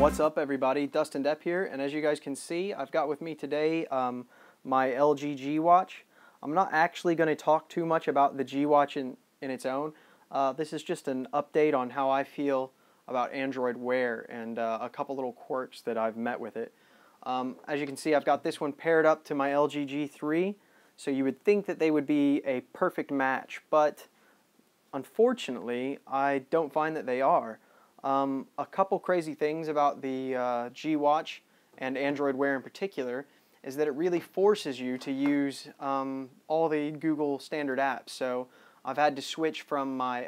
What's up, everybody? Dustin Depp here, and as you guys can see, I've got with me today my LG G Watch. I'm not actually going to talk too much about the G Watch in its own. This is just an update on how I feel about Android Wear and a couple little quirks that I've met with it. As you can see, I've got this one paired up to my LG G3, so you would think that they would be a perfect match, but unfortunately, I don't find that they are. A couple crazy things about the G Watch and Android Wear in particular is that it really forces you to use all the Google standard apps. So I've had to switch from my my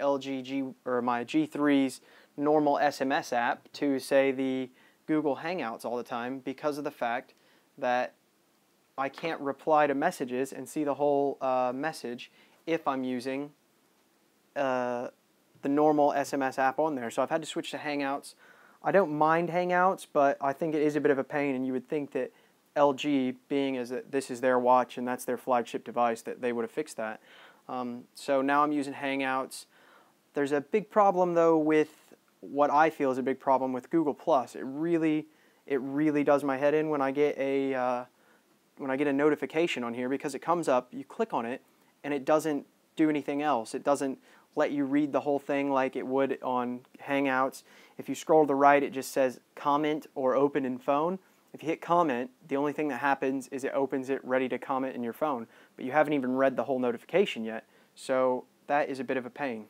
G3's normal SMS app to, say, the Google Hangouts all the time because of the fact that I can't reply to messages and see the whole message if I'm using the normal SMS app on there. So I've had to switch to Hangouts. I don't mind Hangouts, but I think it is a bit of a pain, and you would think that LG, being as that this is their watch and that's their flagship device, that they would have fixed that. So now I'm using Hangouts. There's a big problem though with what I feel is a big problem with Google+. It really does my head in when I get a notification on here, because it comes up, you click on it, and it doesn't do anything else. It doesn't let you read the whole thing like it would on Hangouts. If you scroll to the right, it just says comment or open in phone. If you hit comment, the only thing that happens is it opens it ready to comment in your phone, but you haven't even read the whole notification yet. So that is a bit of a pain.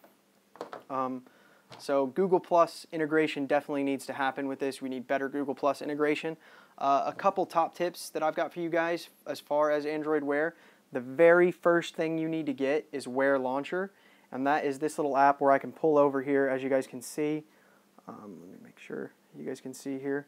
So Google+ integration definitely needs to happen with this. We need better Google+ integration. A couple top tips that I've got for you guys as far as Android Wear. The very first thing you need to get is Wear Launcher, and that is this little app where I can pull over here, as you guys can see. Let me make sure you guys can see here.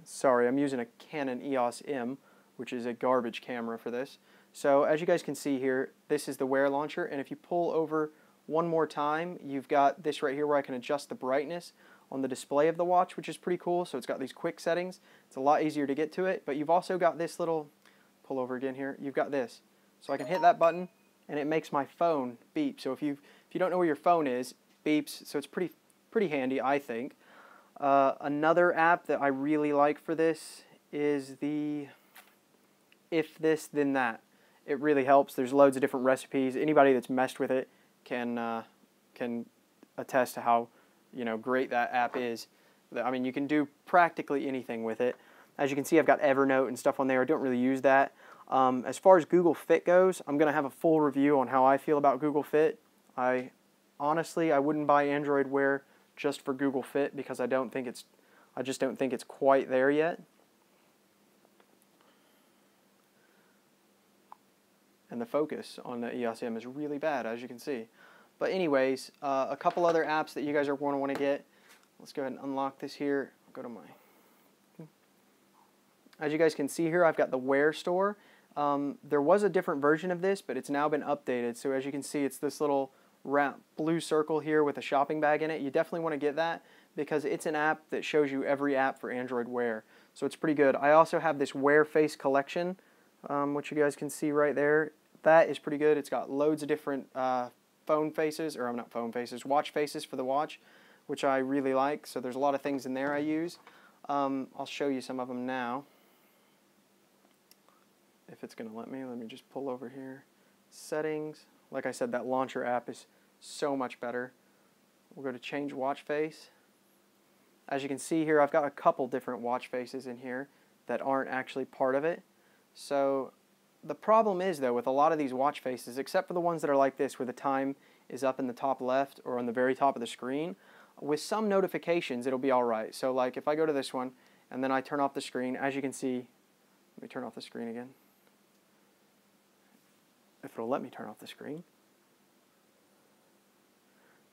Sorry, I'm using a Canon EOS M, which is a garbage camera for this. So as you guys can see here, this is the Wear Launcher, and if you pull over one more time, you've got this right here where I can adjust the brightness on the display of the watch, which is pretty cool. So it's got these quick settings. It's a lot easier to get to it, but you've also got this little, pull over again here, you've got this. So I can hit that button, and it makes my phone beep. So if you don't know where your phone is, beeps. So it's pretty handy, I think. Another app that I really like for this is the If This Then That. It really helps. There's loads of different recipes. Anybody that's messed with it can attest to how great that app is. I mean, you can do practically anything with it. As you can see, I've got Evernote and stuff on there. I don't really use that. As far as Google Fit goes, I'm going to have a full review on how I feel about Google Fit. Honestly, I wouldn't buy Android Wear just for Google Fit because I just don't think it's quite there yet. And the focus on the EOS M is really bad, as you can see. But anyways, a couple other apps that you guys are going to want to get. Let's go ahead and unlock this here. I'll go to my... As you guys can see here, I've got the Wear Store. There was a different version of this, but it's now been updated. So as you can see, it's this little round blue circle here with a shopping bag in it. You definitely want to get that because it's an app that shows you every app for Android Wear. So it's pretty good. I also have this Wear Face collection, which you guys can see right there. That is pretty good. It's got loads of different phone faces, or not phone faces, watch faces for the watch, which I really like. So there's a lot of things in there I use. I'll show you some of them now. If it's going to let me just pull over here. Settings. Like I said, that launcher app is so much better. We'll go to change watch face. As you can see here, I've got a couple different watch faces in here that aren't actually part of it. So the problem is, though, with a lot of these watch faces, except for the ones that are like this where the time is up in the top left or on the very top of the screen, with some notifications it'll be alright. So like if I go to this one and then I turn off the screen, as you can see, let me turn off the screen again. If it'll let me turn off the screen.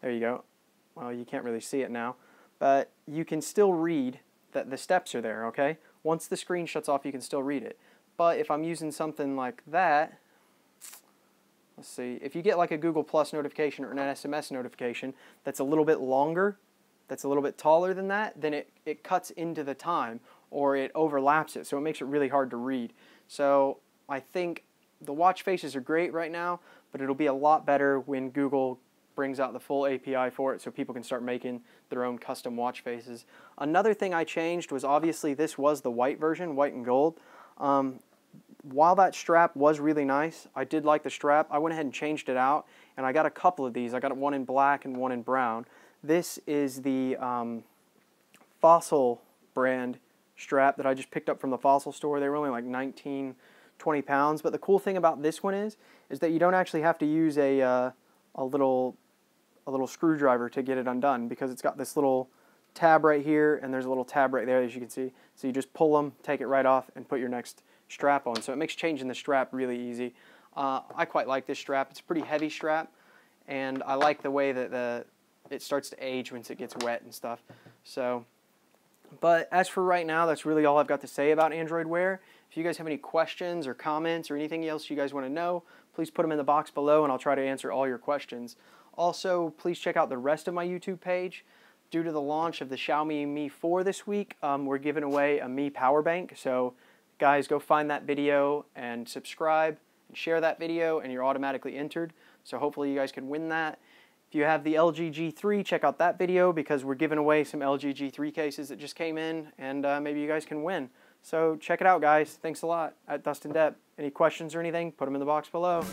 There you go. Well, you can't really see it now, but you can still read that the steps are there, okay? Once the screen shuts off, you can still read it. But if I'm using something like that, let's see, if you get like a Google+ notification or an SMS notification that's a little bit longer, that's a little bit taller than that, then it cuts into the time or it overlaps it, so it makes it really hard to read. So I think the watch faces are great right now, but it'll be a lot better when Google brings out the full API for it so people can start making their own custom watch faces. Another thing I changed was, obviously this was the white version, white and gold. While that strap was really nice, I did like the strap, I went ahead and changed it out, and I got a couple of these. I got one in black and one in brown. This is the Fossil brand strap that I just picked up from the Fossil store. They were only like 19, 20 pounds. But the cool thing about this one is that you don't actually have to use a little screwdriver to get it undone, because it's got this little tab right here and there's a little tab right there, as you can see. So you just pull them, take it right off, and put your next strap on. So it makes changing the strap really easy. I quite like this strap. It's a pretty heavy strap, and I like the way that it starts to age once it gets wet and stuff. So, but as for right now, that's really all I've got to say about Android Wear. If you guys have any questions or comments or anything else you guys want to know, please put them in the box below and I'll try to answer all your questions. Also, please check out the rest of my YouTube page. Due to the launch of the Xiaomi Mi 4 this week, we're giving away a Mi power bank. So guys, go find that video and subscribe and share that video, and you're automatically entered. So hopefully you guys can win that. If you have the LG G3, check out that video, because we're giving away some LG G3 cases that just came in, and maybe you guys can win. So check it out, guys. Thanks a lot. At Dustin Depp. Any questions or anything, put them in the box below.